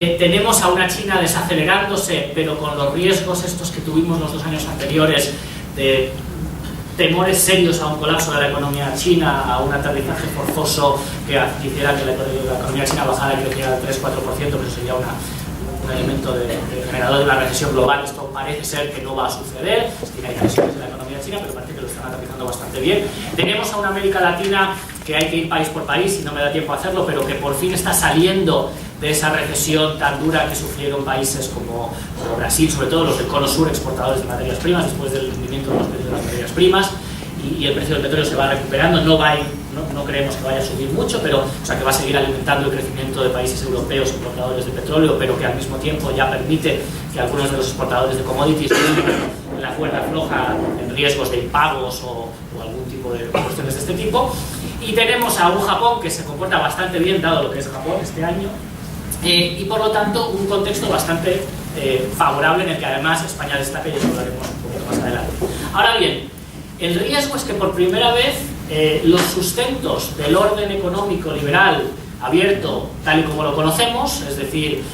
Tenemos a una China desacelerándose, pero con los riesgos estos que tuvimos los 2 años anteriores, de temores serios a un colapso de la economía china, a un aterrizaje forzoso que hiciera que la economía china bajara y creciera al 3-4%, pero eso sería un elemento generador de una recesión global. Esto parece ser que no va a suceder, hay tensiones en la economía china, pero parece que lo están aterrizando bastante bien. Tenemos a una América Latina que hay que ir país por país, y no me da tiempo a hacerlo, pero que por fin está saliendo de esa recesión tan dura que sufrieron países como Brasil, sobre todo los del cono sur, exportadores de materias primas, después del hundimiento de los precios de las materias primas, y el precio del petróleo se va recuperando. No creemos que vaya a subir mucho, pero que va a seguir alimentando el crecimiento de países europeos importadores de petróleo, pero que al mismo tiempo ya permite que algunos de los exportadores de commodities en la cuerda floja en riesgos de impagos o algún tipo de cuestiones de este tipo. Y tenemos a un Japón que se comporta bastante bien, dado lo que es Japón este año, y por lo tanto un contexto bastante favorable, en el que además España destaca, y eso hablaremos un poquito más adelante. Ahora bien, el riesgo es que por primera vez los sustentos del orden económico liberal abierto, tal y como lo conocemos, es decir,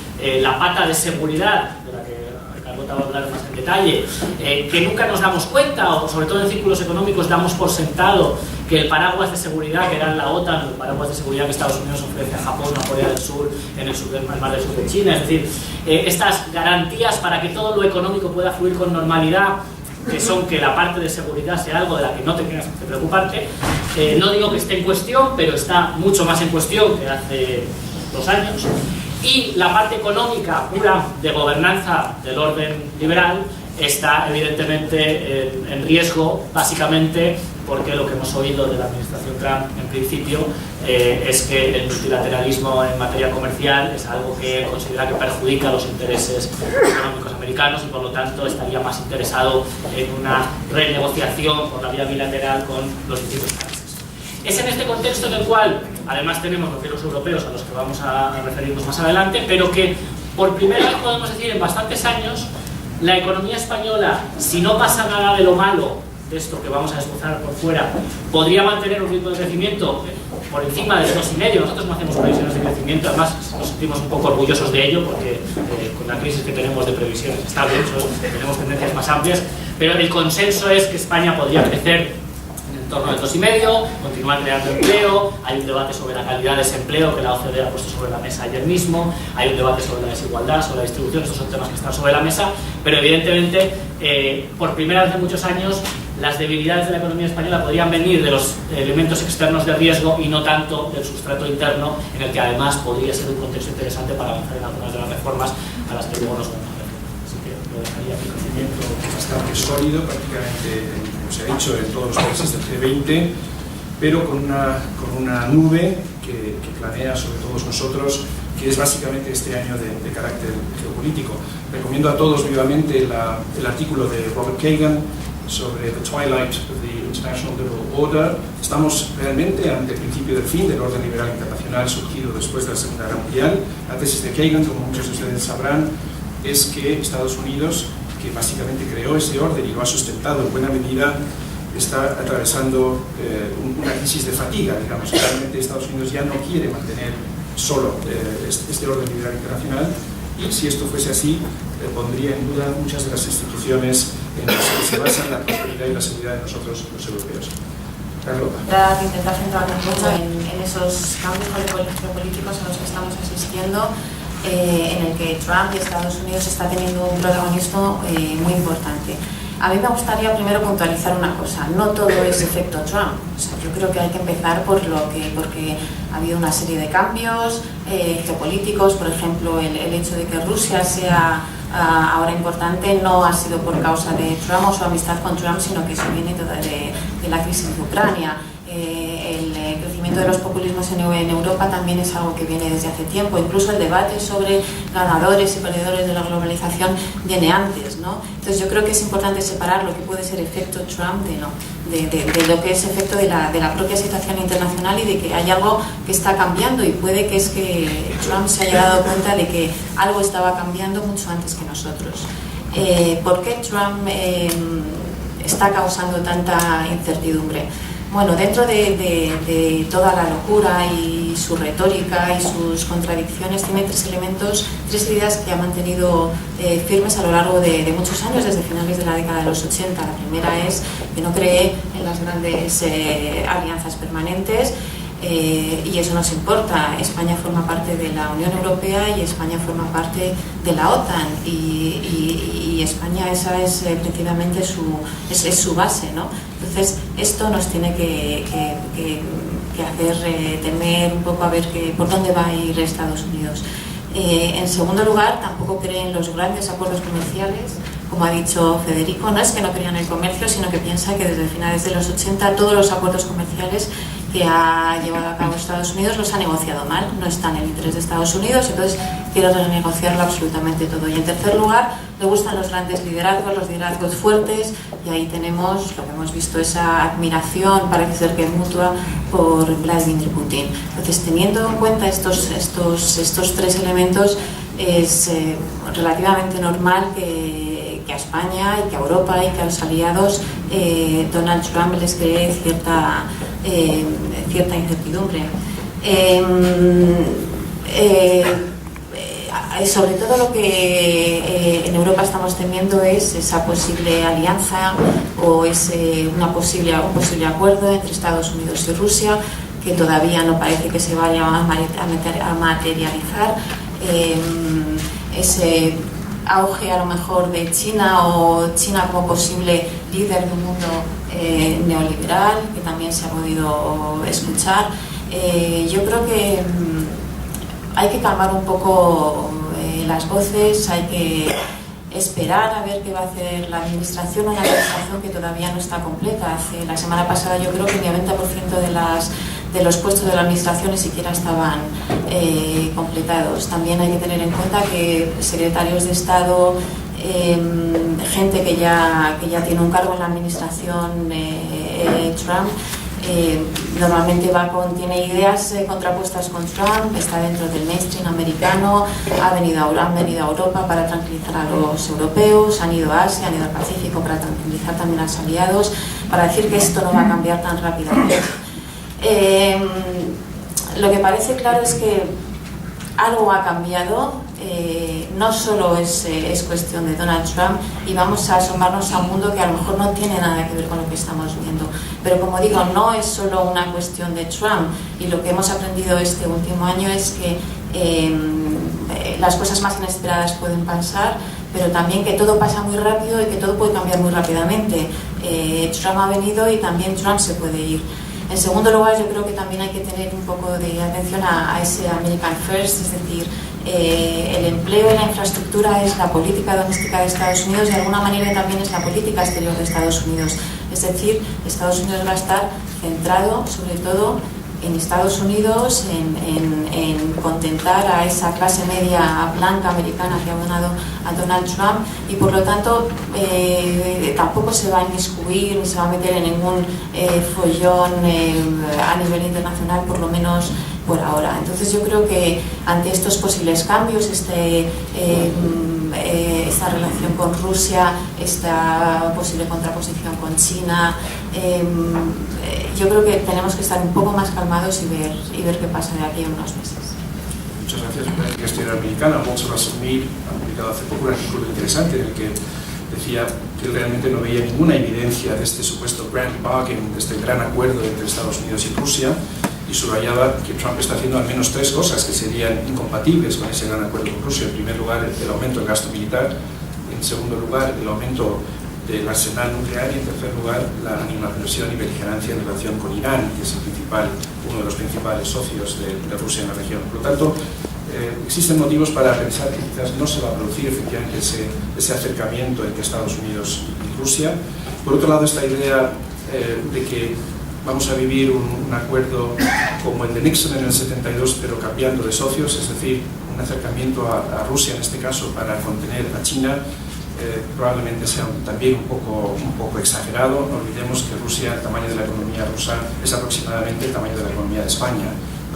la pata de seguridad, de la que Carlota va a hablar más en detalle, que nunca nos damos cuenta, o sobre todo en círculos económicos damos por sentado que el paraguas de seguridad que era la OTAN, el paraguas de seguridad que Estados Unidos ofrece a Japón, a Corea del Sur, en el sur del mar del sur de China, es decir, estas garantías para que todo lo económico pueda fluir con normalidad, que son que la parte de seguridad sea algo de la que no tengas que preocuparte. No digo que esté en cuestión, pero está mucho más en cuestión que hace 2 años. Y la parte económica pura de gobernanza del orden liberal está evidentemente en riesgo, básicamente porque lo que hemos oído de la administración Trump en principio es que el multilateralismo en materia comercial es algo que considera que perjudica los intereses económicos americanos, y por lo tanto estaría más interesado en una renegociación por la vía bilateral con los distintos países. Es en este contexto en el cual además tenemos los cielos europeos, a los que vamos a referirnos más adelante, pero que por primera vez podemos decir en bastantes años la economía española, si no pasa nada de lo malo de esto que vamos a desglosar por fuera, podría mantener un ritmo de crecimiento por encima del 2,5. Nosotros no hacemos previsiones de crecimiento, además nos sentimos un poco orgullosos de ello, porque con la crisis que tenemos de previsiones estables tenemos tendencias más amplias, pero el consenso es que España podría crecer en torno al 2,5, continuar creando empleo. Hay un debate sobre la calidad de ese empleo que la OCDE ha puesto sobre la mesa ayer mismo, hay un debate sobre la desigualdad, sobre la distribución. Estos son temas que están sobre la mesa, pero evidentemente por primera vez en muchos años las debilidades de la economía española podrían venir de los elementos externos de riesgo y no tanto del sustrato interno, en el que además podría ser un contexto interesante para avanzar en algunas de las reformas a las que luego nos vamos a referir. Así que lo dejaría aquí. Crecimiento bastante sólido, prácticamente, como se ha dicho, en todos los países del G20, pero con una nube que planea sobre todos nosotros, que es básicamente este año de carácter geopolítico. Recomiendo a todos vivamente el artículo de Robert Kagan sobre The Twilight of the International Liberal Order. Estamos realmente ante el principio del fin del orden liberal internacional surgido después de la Segunda Guerra Mundial. La tesis de Kagan, como muchos de ustedes sabrán, es que Estados Unidos, que básicamente creó ese orden y lo ha sustentado en buena medida, está atravesando una crisis de fatiga, digamos. Realmente Estados Unidos ya no quiere mantener solo este orden liberal internacional, y si esto fuese así, pondría en duda muchas de las instituciones en las que se basan la prosperidad y la seguridad de nosotros, los europeos. Carlota. Intentar centrarnos mucho en esos cambios geopolíticos a los que estamos asistiendo, en el que Trump y Estados Unidos está teniendo un protagonismo muy importante. A mí me gustaría primero puntualizar una cosa: no todo es efecto Trump. O sea, yo creo que hay que empezar porque ha habido una serie de cambios geopolíticos. Por ejemplo, el hecho de que Rusia sea ahora importante no ha sido por causa de Trump o su amistad con Trump, sino que eso viene de la crisis de Ucrania. El crecimiento de los populismos en Europa también es algo que viene desde hace tiempo. Incluso el debate sobre ganadores y perdedores de la globalización viene antes, ¿no? Entonces yo creo que es importante separar lo que puede ser efecto Trump de lo que es efecto de la propia situación internacional, y de que hay algo que está cambiando, y puede que es que Trump se haya dado cuenta de que algo estaba cambiando mucho antes que nosotros. ¿Por qué Trump está causando tanta incertidumbre? Bueno, dentro de toda la locura y su retórica y sus contradicciones, tiene tres elementos, tres ideas que ha mantenido firmes a lo largo de muchos años, desde finales de la década de los 80. La primera es que no cree en las grandes alianzas permanentes. Y eso nos importa. España forma parte de la Unión Europea y España forma parte de la OTAN y España esa es principalmente su base, ¿no? Entonces esto nos tiene que hacer temer un poco a ver por dónde va a ir Estados Unidos. En segundo lugar, tampoco cree en los grandes acuerdos comerciales. Como ha dicho Federico, no es que no crea en el comercio, sino que piensa que desde finales de los 80 todos los acuerdos comerciales que ha llevado a cabo Estados Unidos los ha negociado mal, no están en el interés de Estados Unidos, entonces quiere renegociarlo absolutamente todo. Y en tercer lugar, le gustan los grandes liderazgos, los liderazgos fuertes, y ahí tenemos lo que hemos visto, esa admiración, parece ser que mutua, por Vladimir Putin. Entonces, teniendo en cuenta estos tres elementos, es relativamente normal que a España y que a Europa y que a los aliados Donald Trump les cree cierta incertidumbre. Sobre todo lo que en Europa estamos temiendo es esa posible alianza o un posible acuerdo entre Estados Unidos y Rusia, que todavía no parece que se vaya a materializar. Ese auge a lo mejor de China, o China como posible líder de un mundo neoliberal, que también se ha podido escuchar. Yo creo que hay que calmar un poco las voces, hay que esperar a ver qué va a hacer la administración, una administración que todavía no está completa. La semana pasada yo creo que el 90% de los puestos de la administración ni siquiera estaban completados. También hay que tener en cuenta que secretarios de Estado, gente que ya tiene un cargo en la administración Trump, normalmente tiene ideas contrapuestas con Trump, está dentro del mainstream americano, han venido a Europa para tranquilizar a los europeos, han ido a Asia, han ido al Pacífico para tranquilizar también a los aliados, para decir que esto no va a cambiar tan rápidamente. Lo que parece claro es que algo ha cambiado, no solo es cuestión de Donald Trump, y vamos a asomarnos a un mundo que a lo mejor no tiene nada que ver con lo que estamos viendo. Pero como digo, no es solo una cuestión de Trump, y lo que hemos aprendido este último año es que las cosas más inesperadas pueden pasar, pero también que todo pasa muy rápido y que todo puede cambiar muy rápidamente. Trump ha venido y también Trump se puede ir. En segundo lugar, yo creo que también hay que tener un poco de atención a ese American First, es decir, el empleo y la infraestructura es la política doméstica de Estados Unidos y de alguna manera también es la política exterior de Estados Unidos. Es decir, Estados Unidos va a estar centrado sobre todo en Estados Unidos, en contentar a esa clase media blanca americana que ha abonado a Donald Trump, y por lo tanto tampoco se va a inmiscuir ni se va a meter en ningún follón a nivel internacional, por lo menos por ahora. Entonces yo creo que ante estos posibles cambios, esta relación con Rusia, esta posible contraposición con China, yo creo que tenemos que estar un poco más calmados y ver qué pasa de aquí a unos meses. Muchas gracias. La Investigación Americana, Walter Russell Mead, ha publicado hace poco un artículo interesante en el que decía que realmente no veía ninguna evidencia de este supuesto grand bargain, de este gran acuerdo entre Estados Unidos y Rusia, y subrayaba que Trump está haciendo al menos tres cosas que serían incompatibles con ese gran acuerdo con Rusia. En primer lugar, el aumento del gasto militar; en segundo lugar, el aumento del arsenal nuclear; y en tercer lugar, la animadversión y beligerancia en relación con Irán, que es uno de los principales socios de Rusia en la región. Por lo tanto, existen motivos para pensar que quizás no se va a producir efectivamente ese acercamiento entre Estados Unidos y Rusia. Por otro lado, esta idea de que vamos a vivir un acuerdo como el de Nixon en el 72, pero cambiando de socios, es decir, un acercamiento a Rusia en este caso para contener a China, probablemente sea también un poco exagerado. No olvidemos que Rusia, el tamaño de la economía rusa es aproximadamente el tamaño de la economía de España.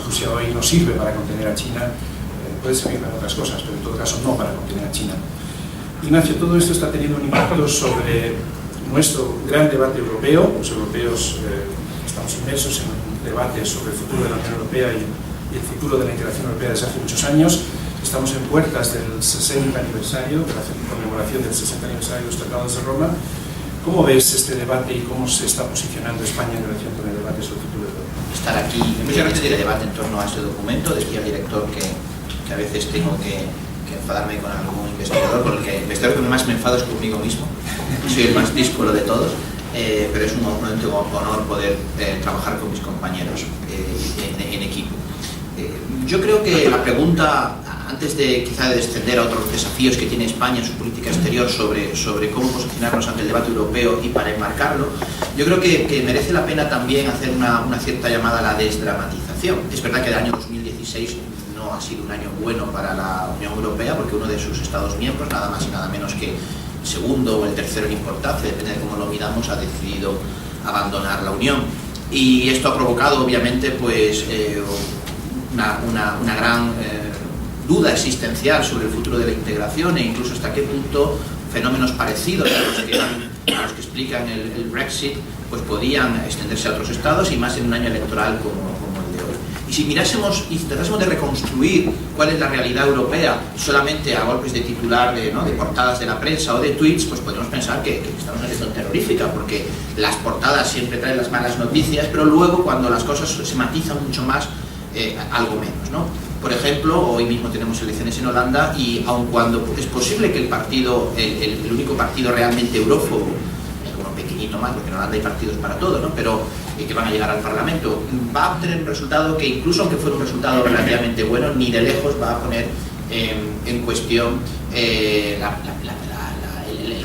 Rusia hoy no sirve para contener a China, puede servir para otras cosas, pero en todo caso no para contener a China. Ignacio, todo esto está teniendo un impacto sobre nuestro gran debate europeo. Los europeos estamos inmersos en un debate sobre el futuro de la Unión Europea y el futuro de la integración europea desde hace muchos años. Estamos en puertas del 60 aniversario, de la conmemoración del 60 aniversario de los Tratados de Roma. ¿Cómo ves este debate y cómo se está posicionando España en relación con el debate sobre el futuro de Europa? Estar aquí en este debate en torno a este documento, decía el director que a veces tengo que enfadarme con algún investigador, con el investigador que más me enfado es conmigo mismo, soy el más díscolo de todos, pero es un honor poder trabajar con mis compañeros en equipo. Yo creo que la pregunta, antes de quizá de descender a otros desafíos que tiene España en su política exterior sobre cómo posicionarnos ante el debate europeo y para enmarcarlo, yo creo que merece la pena también hacer una cierta llamada a la desdramatización. Es verdad que el año 2016 no ha sido un año bueno para la Unión Europea, porque uno de sus Estados miembros, nada más y nada menos que el segundo o el tercero en importancia, depende de cómo lo midamos, ha decidido abandonar la Unión. Y esto ha provocado, obviamente, pues una gran duda existencial sobre el futuro de la integración e incluso hasta qué punto fenómenos parecidos a los que explican el Brexit pues podían extenderse a otros estados y más en un año electoral como el de hoy. Y si mirásemos y tratásemos de reconstruir cuál es la realidad europea solamente a golpes de titular, de portadas de la prensa o de tweets, pues podemos pensar que estamos en una situación terrorífica, porque las portadas siempre traen las malas noticias, pero luego cuando las cosas se matizan mucho más, algo menos, ¿no? Por ejemplo, hoy mismo tenemos elecciones en Holanda y aun cuando es posible que el único partido realmente eurófobo, como pequeñito más, porque en Holanda hay partidos para todo, ¿no? Pero que van a llegar al Parlamento, va a obtener un resultado que incluso aunque fuera un resultado relativamente bueno, ni de lejos va a poner en cuestión el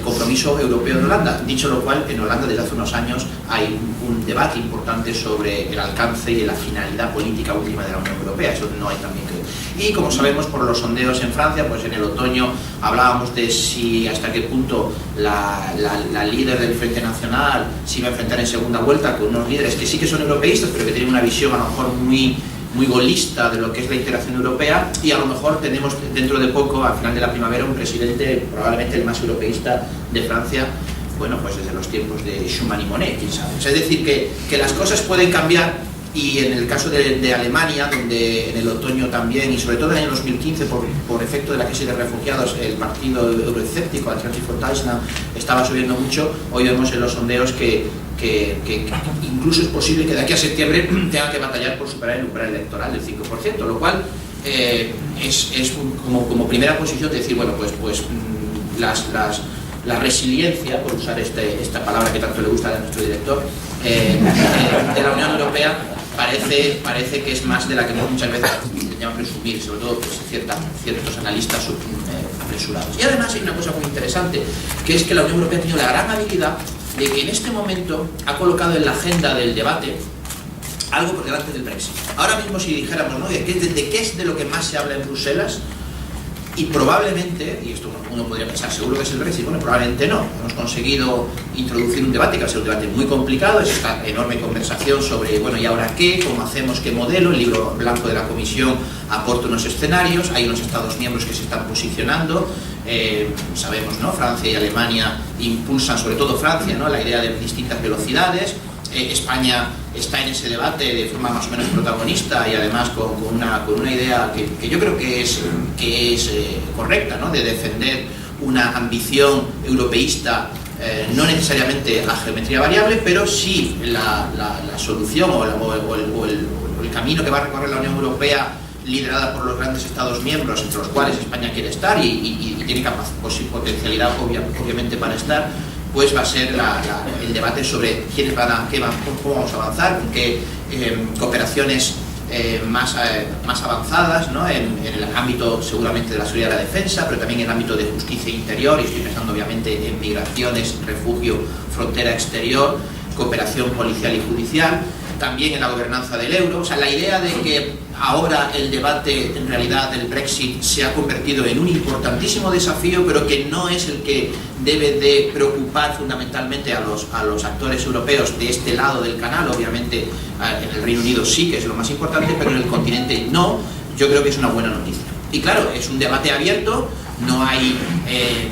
compromiso europeo de Holanda. Dicho lo cual, en Holanda desde hace unos años hay un debate importante sobre el alcance y la finalidad política última de la Unión Europea. Eso no hay también que... Y como sabemos por los sondeos en Francia, pues en el otoño hablábamos de si hasta qué punto la líder del Frente Nacional se iba a enfrentar en segunda vuelta con unos líderes que sí que son europeístas, pero que tienen una visión a lo mejor muy golista de lo que es la integración europea, y a lo mejor tenemos dentro de poco, al final de la primavera, un presidente probablemente el más europeísta de Francia, bueno, pues desde los tiempos de Schuman y Monnet, quién sabe. O sea, es decir, que las cosas pueden cambiar, y en el caso de Alemania, donde en el otoño también, y sobre todo en el año 2015, por efecto de la crisis de refugiados, el partido euroescéptico, Alternative for Deutschland, estaba subiendo mucho, hoy vemos en los sondeos que incluso es posible que de aquí a septiembre tenga que batallar por superar el umbral electoral del 5%, lo cual es como primera posición de decir, bueno, pues la resiliencia, por usar esta palabra que tanto le gusta a nuestro director, de la Unión Europea parece que es más de la que muchas veces llaman presumir, sobre todo pues, ciertos analistas apresurados. Y además hay una cosa muy interesante, que es que la Unión Europea ha tenido la gran habilidad de que en este momento ha colocado en la agenda del debate algo por delante del Brexit. Ahora mismo si dijéramos, ¿no?, ¿de qué es de lo que más se habla en Bruselas? Y probablemente, y esto uno podría pensar, seguro que es el Brexit, bueno, probablemente no. Hemos conseguido introducir un debate que va a ser un debate muy complicado, es esta enorme conversación sobre, bueno, ¿y ahora qué? ¿Cómo hacemos? ¿Qué modelo? El libro blanco de la Comisión aporta unos escenarios, hay unos Estados miembros que se están posicionando, sabemos, ¿no?, Francia y Alemania impulsan, sobre todo Francia, ¿no?, la idea de distintas velocidades. España está en ese debate de forma más o menos protagonista y además con una idea que yo creo que es correcta, ¿no?, de defender una ambición europeísta, no necesariamente a geometría variable, pero sí la solución o el camino que va a recorrer la Unión Europea liderada por los grandes Estados miembros, entre los cuales España quiere estar y tiene potencialidad obviamente para estar, pues va a ser el debate sobre cómo vamos a avanzar, con qué cooperaciones más avanzadas, ¿no?, en el ámbito seguramente de la seguridad y la defensa, pero también en el ámbito de justicia interior, y estoy pensando obviamente en migraciones, refugio, frontera exterior, cooperación policial y judicial, también en la gobernanza del euro. O sea, la idea de que ahora el debate en realidad del Brexit se ha convertido en un importantísimo desafío, pero que no es el que debe de preocupar fundamentalmente a los actores europeos de este lado del canal. Obviamente en el Reino Unido sí que es lo más importante, pero en el continente no. Yo creo que es una buena noticia. Y claro, es un debate abierto, no hay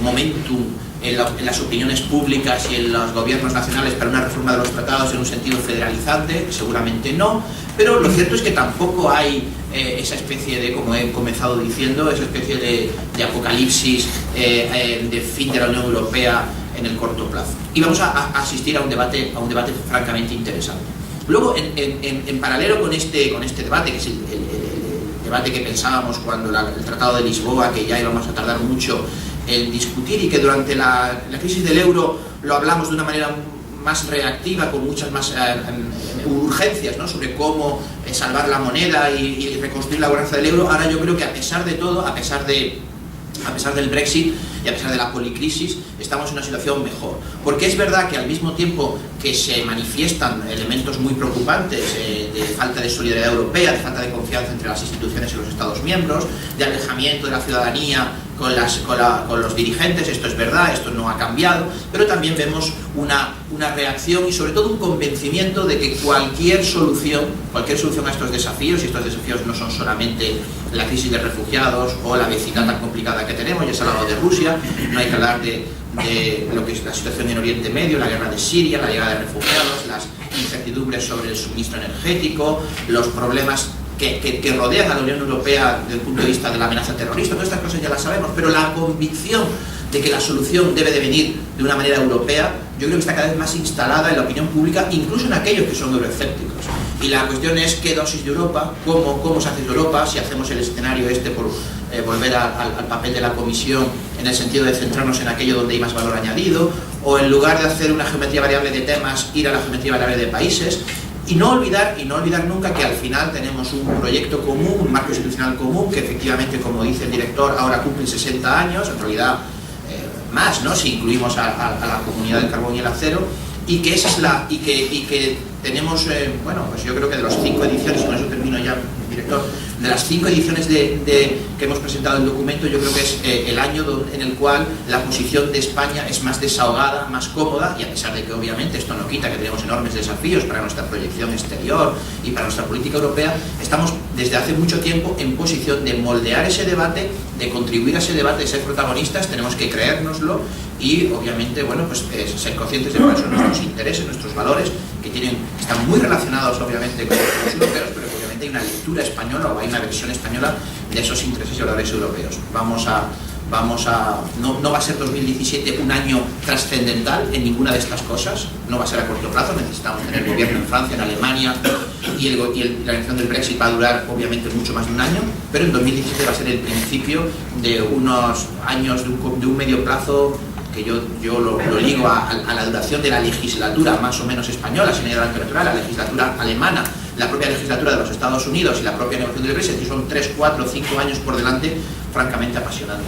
momentum en las opiniones públicas y en los gobiernos nacionales para una reforma de los tratados en un sentido federalizante, seguramente no, pero lo cierto es que tampoco hay esa especie de, como he comenzado diciendo, esa especie de apocalipsis, de fin de la Unión Europea en el corto plazo. Y vamos a asistir a un debate francamente interesante. Luego, en paralelo con este debate, que es el debate que pensábamos cuando el Tratado de Lisboa, que ya íbamos a tardar mucho en discutir, y que durante la crisis del euro lo hablamos de una manera más reactiva, con muchas más urgencias, ¿no?, sobre cómo salvar la moneda y reconstruir la gobernanza del euro. Ahora yo creo que a pesar de todo, a pesar del Brexit y a pesar de la policrisis, estamos en una situación mejor. Porque es verdad que al mismo tiempo que se manifiestan elementos muy preocupantes de falta de solidaridad europea, de falta de confianza entre las instituciones y los Estados miembros, de alejamiento de la ciudadanía con los dirigentes, esto es verdad, esto no ha cambiado, pero también vemos una reacción y sobre todo un convencimiento de que cualquier solución a estos desafíos, y estos desafíos no son solamente la crisis de refugiados o la vecindad tan complicada que tenemos, ya se ha hablado de Rusia, no hay que hablar de lo que es la situación en Oriente Medio, la guerra de Siria, la llegada de refugiados, las incertidumbres sobre el suministro energético, los problemas que rodean a la Unión Europea desde el punto de vista de la amenaza terrorista. Todas estas cosas ya las sabemos, pero la convicción de que la solución debe de venir de una manera europea, yo creo que está cada vez más instalada en la opinión pública, incluso en aquellos que son euroescépticos. Y la cuestión es qué dosis de Europa, cómo se hace Europa, si hacemos el escenario por volver al papel de la Comisión en el sentido de centrarnos en aquello donde hay más valor añadido, o en lugar de hacer una geometría variable de temas, ir a la geometría variable de países. Y no olvidar nunca que al final tenemos un proyecto común, un marco institucional común, que efectivamente, como dice el director, ahora cumple 60 años, en realidad más, ¿no?, si incluimos a la Comunidad del Carbón y el Acero, y que tenemos, bueno, pues yo creo que de las 5 ediciones, y con eso termino ya, director, de las 5 ediciones que hemos presentado el documento, yo creo que es el año en el cual la posición de España es más desahogada, más cómoda, y a pesar de que obviamente esto no quita que tenemos enormes desafíos para nuestra proyección exterior y para nuestra política europea, estamos desde hace mucho tiempo en posición de moldear ese debate, de contribuir a ese debate, de ser protagonistas. Tenemos que creérnoslo y obviamente, bueno, pues ser conscientes de cuáles son nuestros intereses, nuestros valores, que están muy relacionados obviamente con los europeos, pero obviamente hay una lectura española o hay una versión española de esos intereses y valores europeos. No va a ser 2017 un año trascendental en ninguna de estas cosas, no va a ser a corto plazo, necesitamos tener gobierno en Francia, en Alemania, y la elección del Brexit va a durar obviamente mucho más de un año, pero en 2017 va a ser el principio de unos años, de un medio plazo, que yo lo ligo a la duración de la legislatura más o menos española, sin ir a la electoral, la legislatura alemana, la propia legislatura de los Estados Unidos y la propia negociación del Brexit, y son 3, 4, 5 años por delante francamente apasionantes.